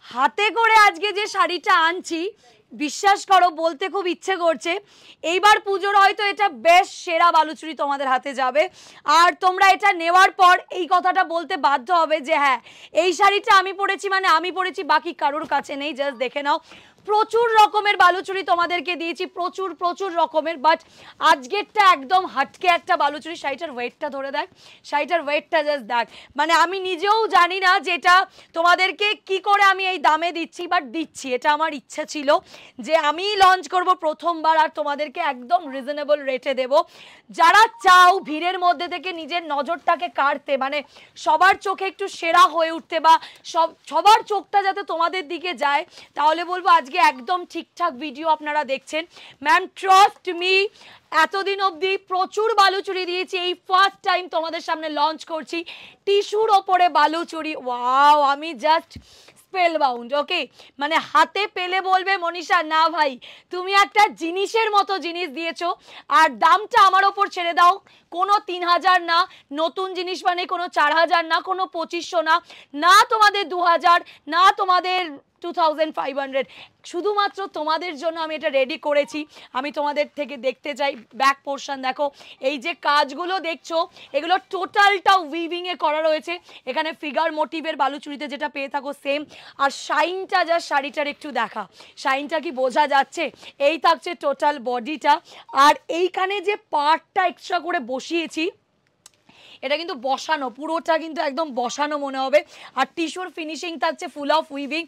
হাতে করে আজকে যে শাড়িটা আনছি বিশ্বাস করো বলতে খুব ইচ্ছে করছে এইবার পুজোর হয়তো এটা বেশ সেরা বালুচুরি তোমাদের হাতে যাবে আর তোমরা এটা নেওয়ার পর এই কথাটা বলতে বাধ্য হবে যে হ্যাঁ এই শাড়িটা আমি পরেছি মানে আমি পরেছি বাকি কারোর কাছে নেই জাস্ট দেখে নাও প্রচুর রকমের বালুচুরি তোমাদেরকে দিয়েছি প্রচুর রকমের বাট আজকেরটা একদম হাটকে একটা বালুচুরি শাড়িটার ওয়েটটা ধরে দেখ শাড়িটার ওয়েটটা জাস্ট দেখ মানে আমি নিজেও জানি না যে এটা তোমাদেরকে কি করে আমি এই দামে দিচ্ছি বাট দিচ্ছি এটা আমার ইচ্ছা ছিল যে আমি লঞ্চ করব প্রথমবার আর তোমাদেরকে একদম রিজনেবল রেটে দেব যারা চাও ভিড়ের মধ্যে থেকে নিজের নজরটাকে কাটতে মানে সবার চোখে একটু সেরা হয়ে উঠতে বা সবার চোখটা যাতে তোমাদের দিকে যায় তাহলে বলবো আজকে একদম ঠিকঠাক ভিডিও আপনারা দেখছেন ম্যাম ট্রাস্ট মি এতদিন অবধি প্রচুর বালুচুরি দিয়েছি এই ফার্স্ট টাইম তোমাদের সামনে লঞ্চ করছি টিস্যুর ওপরে বালুচুরি ওয়াও আমি জাস্ট স্পেলবাউন্ড ওকে মানে হাতে পেলে বলবে মনীষা না ভাই তুমি একটা জিনিসের মতো জিনিস দিয়েছো আর দামটা আমার ওপর ছেড়ে দাও কোনো 3000 না নতুন জিনিস মানে কোনো 4000 না কোনো 2500 না না তোমাদের 2000 না তোমাদের 2500 শুধুমাত্র তোমাদের জন্য আমি এটা রেডি করেছি আমি তোমাদের থেকে দেখতে চাই ব্যাক পোর্শন দেখো এই যে কাজগুলো দেখছো এগুলো টোটালটা উইভিং এ করা রয়েছে এখানে ফিগার মোটিভের বালুচুরিতে যেটা পেয়ে থাকো সেম আর শাইনটা যা শাড়িটার একটু দেখা শাইনটা কি বোঝা যাচ্ছে এই থাকছে টোটাল বডিটা আর এইখানে যে পার্টটা এক্সট্রা করে বসিয়েছি এটা কিন্তু বসানো পুরোটা কিন্তু একদম বসানো মনে হবে আর টিস্যুর ফিনিশিং থাকছে ফুল অফ উইভিং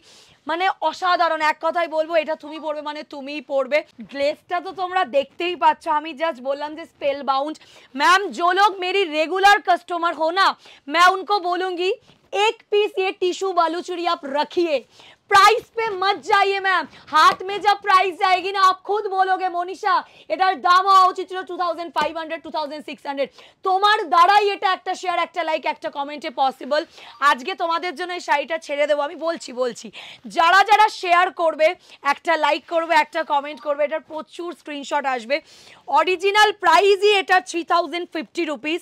মানে অসাধারণ এক কথাই বলবো এটা তুমি পরবে মানে তুমিই পরবে গ্লেজটা তো তোমরা দেখতেই পাচ্ছ আমি জাস্ট বললাম যে স্পেল बाउंड मैम जो लोग मेरी रेगुलर कस्टमर हो ना मैं उनको बोलूंगी एक पीस ये टिश्यू बालूचुरी आप रखिए प्राइस पे मत जाइए मैम हाथ में जब प्राइस जाएगी ना आप खुद बोलोगे मोनिशा এটার দাম হওয়া উচিত ছিল 2500 2600 তোমার দ্বারাই এটা একটা শেয়ার একটা লাইক একটা কমেন্টে পসিবল আজকে তোমাদের জন্য এই শাড়িটা ছেড়ে দেবো আমি বলছি যারা যারা শেয়ার করবে একটা লাইক করবে একটা কমেন্ট করবে এটার প্রচুর স্ক্রিনশট আসবে অরিজিনাল প্রাইসই এটা 3050 রুপিস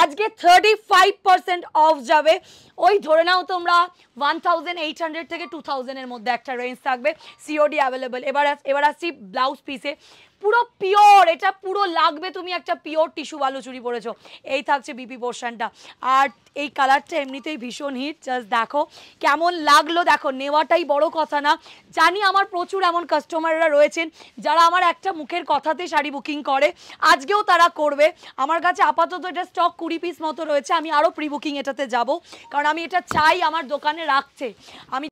আজকে 35% অফ যাবে ওই ধরে নাও তোমরা 1800 থেকে 2000 এর মধ্যে একটা রেঞ্জ থাকবে সিওডি अवेलेबल এবার আসছি ব্লাউজ পিসে পুরো পিওর এটা পুরো লাগবে তুমি একটা পিওর টিস্যু বালুচুরি পরেছো এই থাকছে বিপি পোর্শনটা আর এই কালারটা এমনিতেই ভীষণ হিট জাস্ট দেখো কেমন লাগলো দেখো নেওয়াটাই বড় কথা না জানি আমার প্রচুর এমন কাস্টমাররা রয়েছেন যারা আমার একটা মুখের কথাতে শাড়ি বুকিং করে আজকেও তারা করবে আমার কাছে আপাতত এটা স্টক 20 পিস মতো রয়েছে আমি আরও প্রি বুকিং এটাতে যাব কারণ আমি এটা চাই আমার দোকানে রাখতে আমি